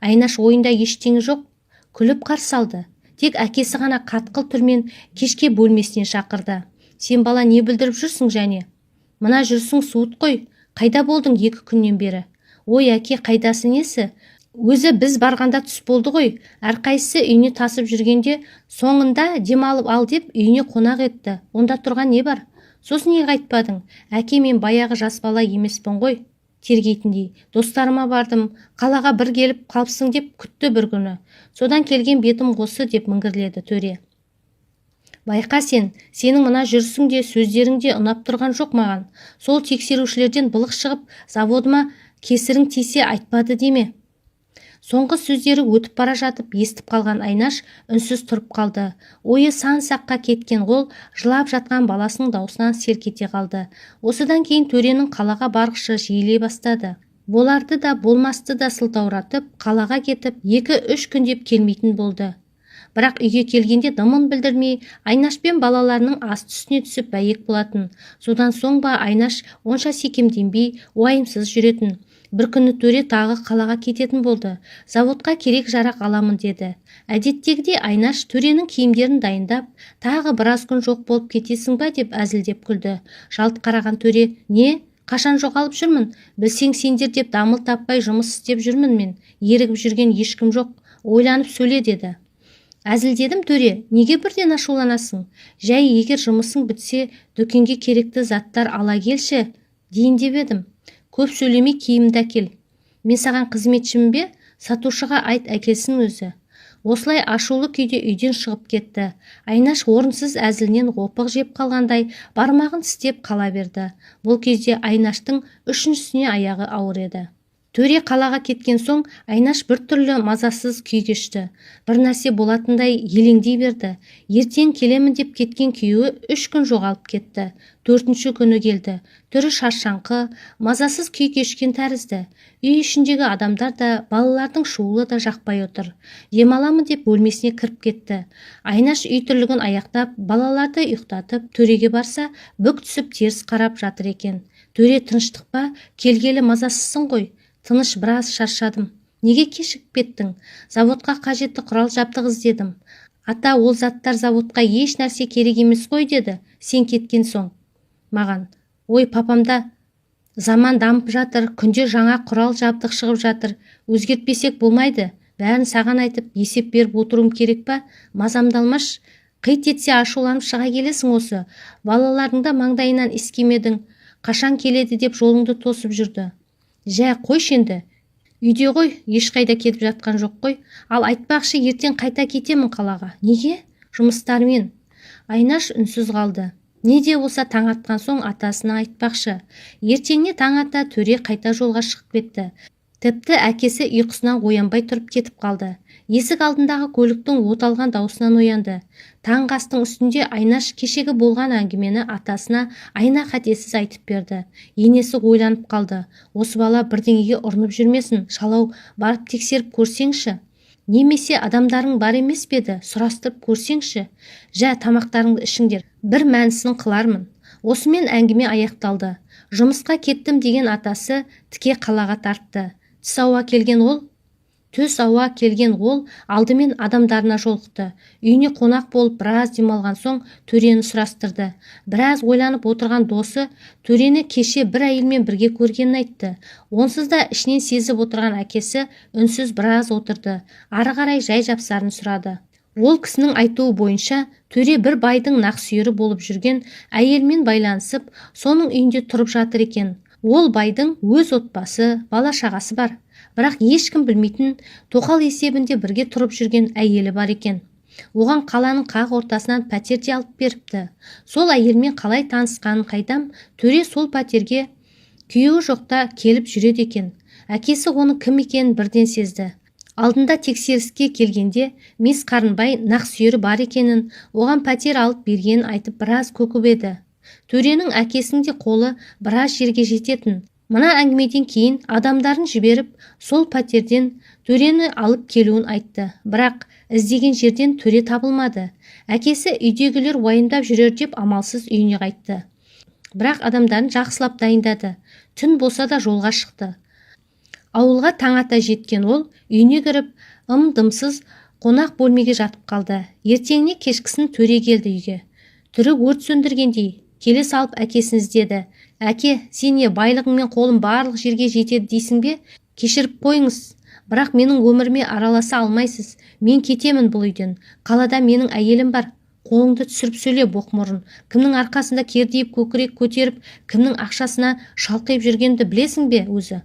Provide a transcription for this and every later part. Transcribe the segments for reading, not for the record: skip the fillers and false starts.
Айнаш ойында ештеңе жоқ, күліп қарсы алды. Тек әкесі ғана қатқыл түрмен кешке бөлмесіне шақырды. Сен бала не білдіріп жүрсің және? Мына жүрсің суыт қой, қайда болдың 2 күннен бері? Ой әке, қайдасы несі? Өзі біз барғанда түс болды ғой. Әрқайсысы үйіне тасып жүргенде соңында демалып ал деп үйіне қонақ етті. Онда тұрған не бар? Сосын неге айтпадың? Әке, мен баяғы жас бала емеспін ғой. Тергейтіндей. Достарыма бардым, қалаға бір келіп қалыпсың деп күтті бір күні. Содан келген бетім осы деп міңгірледі төре. Байқа сенің мына жүрсің де сөздерің де ұнап тұрған жоқ маған. Сол тексерушілерден былық шығып, заводыма кесірің тисе айтпады деме. Соңғы сөздері өтіп бара жатып естіп қалған Айнаш үнсіз тұрып қалды. Ойы сан-саққа кеткен ол жылап жатқан баласының даусынан селк ете қалды. Осыдан кейін төренің қалаға барғышы жиілей бастады. Боларды да болмасты да сылтауратып, қалаға кетіп 2-3 күндеп келмейтін болды. Бірақ үйге келгенде дымын білдірмей, Айнаш пен балаларының асты-үстіне түсіп бәйек болатын. Содан соң ба Айнаш онша секемденбей, уайымсыз жүретін. Бір күні төре тағы қалаға кететін болды. Заводқа керек жарақ аламын деді. Әдеттегідей Айнаш төренің киімдерін дайындап, тағы біраз күн жоқ болып кетесің ба деп әзілдеп күлді. Жалт қараған төре, не? Қашан жоғалып жүрмін? Білсең сендер деп дамыл таппай жұмыс істеп жүрмін мен. Ерігіп жүрген ешкім жоқ. Ойланып сөйле деді. Әзілдедім төре, неге бірден ашуланасың? Жай егер жұмысың бітсе, дүкенге керекті заттар ала келші, дейін деп едім. Көп сөйлемей киімді әкел. Мен саған қызметшімін бе? Сатушыға айт әкелсін өзі. Осылай ашулы күйде үйден шығып кетті. Айнаш орынсыз әзілінен опық жеп қалғандай бармағын тістеп қала берді. Бұл кезде Айнаштың үшіншісіне аяғы ауыр еді. Төре қалаға кеткен соң Айнаш біртүрлі мазасыз күй кешті. Бір нәрсе болатындай елеңдей берді. Ертең келемін деп кеткен күйеуі 3 күн жоғалып кетті. 4-ші күні келді. Түрі шаршаңқы, мазасыз күй кешкен тәрізді. Үй ішіндегі адамдар да, балалардың шуылы да жақпай отыр. Демаламын деп бөлмесіне кіріп кетті. Айнаш үй тірлігін аяқтап, балаларды ұйықтатып, төреге барса, бүк түсіп теріс қарап жатыр екен. Төре, тыныштық па? Келгелі мазасызсың ғой. Тыныш, біраз шаршадым. Неге кешігіп кеттің? Заводқа қажетті құрал жабдық іздедім. Ата, ол заттар заводқа еш нәрсе керек емес қой деді, сен кеткен соң. Маған, ой папамда, заман дамып жатыр, күнде жаңа құрал жабдық шығып жатыр, өзгертпесек болмайды. Бәрін саған айтып, есеп беріп отыруым керек па? Мазамдалмаш, қит етсе ашуланып шыға келесің осы. Балалардың да маңдайынан искемедің, қашан келеді деп жолыңды тосып жүрді. Жә, қойшы енді. Үйде ғой, ешқайда кетіп жатқан жоқ қой. Ал айтпақшы, ертең қайта кетемін қалаға. Неге? Жұмыстармен. Айнаш үнсіз қалды. Не де болса таң атқан соң атасына айтпақшы. Ертеңіне таң ата төре қайта жолға шығып кетті. Тіпті әкесі ұйқысынан оянбай тұрып кетіп қалды. Есік алдындағы көліктің от алған даусынан оянды. Таңғы астың үстінде Айнаш кешегі болған әңгімені атасына айна қатесіз айтып берді. Енесі ойланып қалды. Осы бала бірдеңеге ұрынып жүрмесін, шалау барып тексеріп көрсеңші. Немесе адамдарың бар емес пе еді, сұрастырып көрсеңші. Жә, тамақтарыңды ішіңдер, бір мәнісін қылармын. Осымен әңгіме аяқталды. Жұмысқа кеттім деген атасы тіке қалаға тартты. Түс ауа келген ол алдымен адамдарына жолықты. Үйіне қонақ болып біраз демалған соң төрені сұрастырды. Біраз ойланып отырған досы төрені кеше бір әйелмен бірге көргенін айтты. Онсыз да ішінен сезіп отырған әкесі үнсіз біраз отырды. Ары қарай жай жапсарын сұрады. Ол кісінің айтуы бойынша төре бір байдың нақсүйері болып жүрген әйелмен байланысып, соның үйінде тұрып жатыр екен. Ол байдың өз отбасы, бала шағасы бар. Бірақ ешкім білмейтін тоқал есебінде бірге тұрып жүрген әйелі бар екен. Оған қаланың қақ ортасынан пәтер де алып беріпті. Сол әйелмен қалай танысқанын қайдам, төре сол пәтерге күйеуі жоқта келіп жүреді екен. Әкесі оның кім екенін бірден сезді. Алдында тексеріске келгенде мис Қарынбай нақсүйері бар екенін, оған пәтер алып бергенін айтып біраз көкіп еді. Төренің әкесінің де қолы біраз жерге жететін. Мына әңгімеден кейін адамдарын жіберіп, сол пәтерден төрені алып келуін айтты. Бірақ іздеген жерден төре табылмады. Әкесі үйдегілер уайымдап жүрер деп амалсыз үйіне қайтты. Бірақ адамдарын жақсылап дайындады. Түн болса да жолға шықты. Ауылға таң ата жеткен ол үйіне кіріп ым-дымсыз қонақ бөлмеге жатып қалды. Ертеңіне кешкісін төре келді үйге. Түрі өрт сөндіргендей келе салып әкесін іздеді. Әке, сен не байлығыңмен қолым барлық жерге жетеді дейсің бе? Кешіріп қойыңыз, бірақ менің өміріме араласа алмайсыз. Мен кетемін бұл үйден. Қалада менің әйелім бар. Қолыңды түсіріп сөйле, боқмұрын. Кімнің арқасында кердиіп көкірек көтеріп, кімнің ақшасына шалқайып жүргенді білесің бе өзі?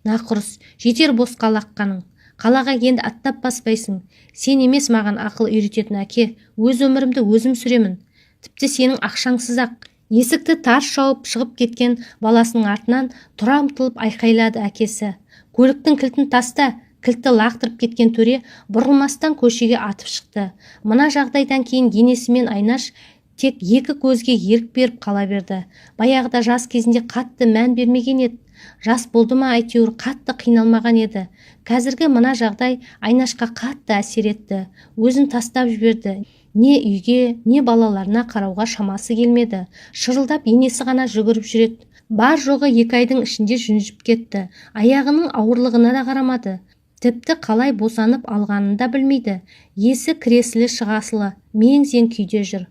Нақұрыс, жетер босқа лаққаның. Қалаға енді аттап баспайсың. Сен емес маған ақыл үйрететін әке. Өз өмірімді өзім сүремін. Тіпті сенің ақшаңсыз-ақ. Есікті тарс жауып шығып кеткен баласының артынан тұра ұмтылып айқайлады әкесі. Көліктің кілтін таста. Кілтті лақтырып кеткен төре бұрылмастан көшеге атып шықты. Мына жағдайдан кейін енесі мен Айнаш тек екі көзге ерік беріп қала берді. Баяғыда жас кезінде қатты мән бермеген еді. Жас болды ма әйтеуір қатты қиналмаған еді. Қазіргі мына жағдай Айнашқа қатты әсер етті. Өзін тастап жіберді. Не үйге, не балаларына қарауға шамасы келмеді. Шырылдап енесі ғана жүгіріп жүреді. Бар жоғы 2 айдың ішінде жүнжіп кетті. Аяғының ауырлығына да қарамады. Тіпті қалай босанып алғанын да білмейді. Есі кіресілі шығасылы, мең-зең күйде жүр.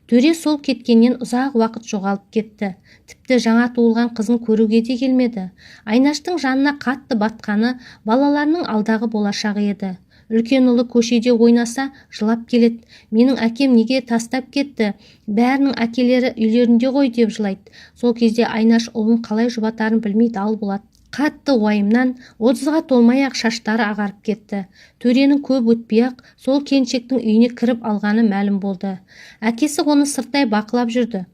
Төре сол кеткеннен ұзақ уақыт жоғалып кетті. Тіпті жаңа туылған қызын көруге де келмеді. Айнаштың жанына қатты батқаны балаларының алдағы болашағы еді. Үлкен ұлы көшеде ойнаса жылап келеді. Менің әкем неге тастап кетті? Бәрінің әкелері үйлерінде ғой деп жылайды. Сол кезде Айнаш ұлын қалай жұбатарын білмей дал болады. Қатты уайымнан 30-ға толмай-ақ шаштары ағарып кетті. Төренің көп өтпей-ақ сол келіншектің үйіне кіріп алғаны мәлім болды. Әкесі оны сырттай бақылап жүрді.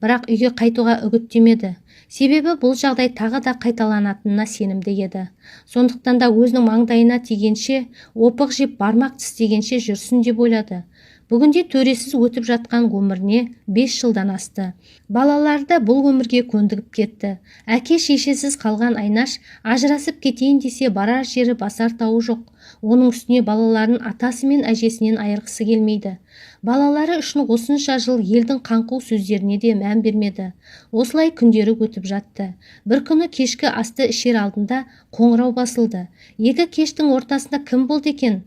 Бірақ үйге қайтуға үгіттемеді. Себебі бұл жағдай тағы да қайталанатынына сенімді еді. Сондықтан да өзінің маңдайына тигенше, опық жеп бармақ тістегенше жүрсін деп ойлады. Бүгінде төресіз өтіп жатқан өміріне 5 жылдан асты. Балалары да бұл өмірге көндігіп кетті. Әке шешесіз қалған Айнаш ажырасып кетейін десе барар жері басар тауы жоқ. Оның үстіне балаларын атасы мен әжесінен айырғысы келмейді. Балалары үшін осынша жыл елдің қаңқу сөздеріне де мән бермеді. Осылай күндері өтіп жатты. Bir күні кешкі асты ішер алдында қоңырау басылды. Екі кештің ортасында кім болды екен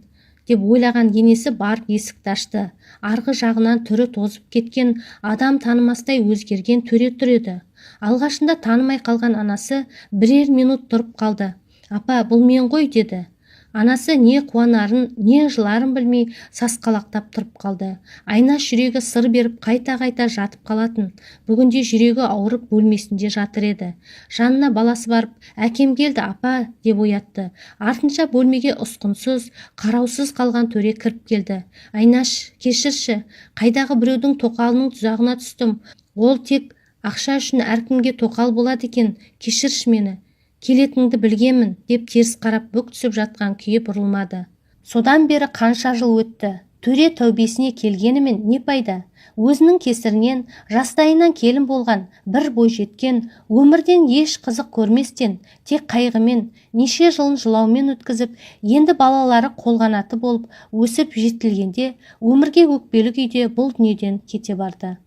деп ойлаған енесі барып есікті ашты. Арғы жағынан түрі тозып кеткен, адам танымастай өзгерген төре тұр еді. Алғашында танымай қалған анасы бірер минут тұрып қалды. Апа, бұл мен ғой деді. Анасы не қуанарын, не жыларын білмей сасқалақтап тұрып қалды. Айнаш жүрегі сыр беріп қайта-қайта жатып қалатын. Бүгінде жүрегі ауырып бөлмесінде жатыр еді. Жанына баласы барып, әкем келді апа деп оятты. Артынша бөлмеге ұсқынсыз, қараусыз қалған төре кіріп келді. Айнаш, кешірші, қайдағы біреудің тоқалының тұзағына түстім. Ол тек ақша үшін әркімге тоқал болады екен, кешірші мені. Келетіңді білгенмін деп теріс қарап бүк түсіп жатқан күйі бұрылмады. Содан бері қанша жыл өтті. Төре тәубесіне келгенімен не пайда? Өзінің кесірінен жастайынан келін болған, бір бой жеткен, өмірден еш қызық көрместен, тек қайғымен, неше жылын жылаумен өткізіп, енді балалары қолғанаты болып өсіп жетілгенде, өмірге өкпелі күйде бұл дүниеден кете барды.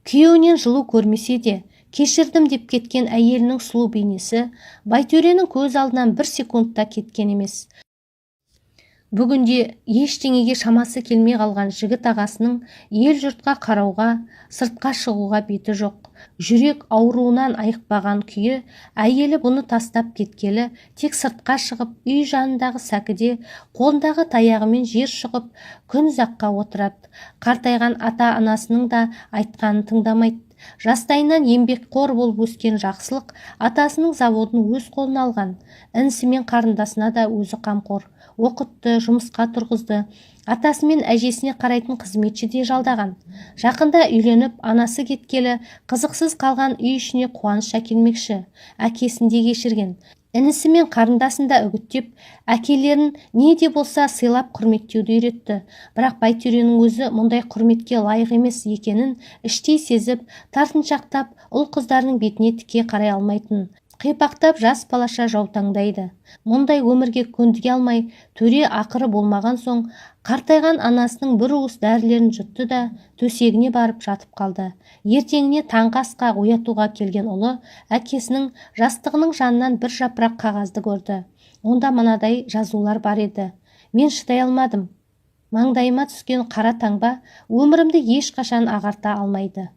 Күйеуінен жылу көрмесе де, кешірдім деп кеткен әйелінің сұлу бейнесі Байтөренің көз алдынан 1 секундта кеткен емес. Бүгінде ештеңеге шамасы келмей қалған жігіт ағасының ел жұртқа қарауға, сыртқа шығуға беті жоқ. Жүрек ауруынан айықпаған күйі, әйелі бұны тастап кеткелі, тек сыртқа шығып, үй жанындағы сәкіде, қолындағы таяғымен жер шұқып, күн ұзаққа отырады. Қартайған ата-анасының да айтқанын тыңдамайды. Жастайынан еңбекқор болып өскен жақсылық атасының заводын өз қолына алған. Інісі мен қарындасына да өзі қамқор. Оқытты, жұмысқа тұрғызды. Атасы мен әжесіне қарайтын қызметші де жалдаған. Жақында үйленіп, анасы кеткелі, қызықсыз қалған үй ішіне қуаныш әкелмекші. Әкесін де кешірген. Інісі мен қарындасын да үгіттеп, әкелерін не де болса сыйлап құрметтеуді үйретті. Бірақ Байтөренің өзі мұндай құрметке лайық емес екенін іштей сезіп, тартыншақтап, ұл қыздарының бетіне тіке қарай алмайтын. Қипақтап жас балаша жаутаңдайды. Мұндай өмірге көндіге алмай, төре ақыры болмаған соң, қартайған анасының бір уыс дәрілерін жұтты да төсегіне барып жатып қалды. Ертеңіне таңғы асқа оятуға келген ұлы әкесінің жастығының жанынан бір жапырақ қағазды көрді. Онда мынадай жазулар бар еді: мен шыдай алмадым. Маңдайыма түскен қара таңба өмірімді ешқашан ағарта алмайды.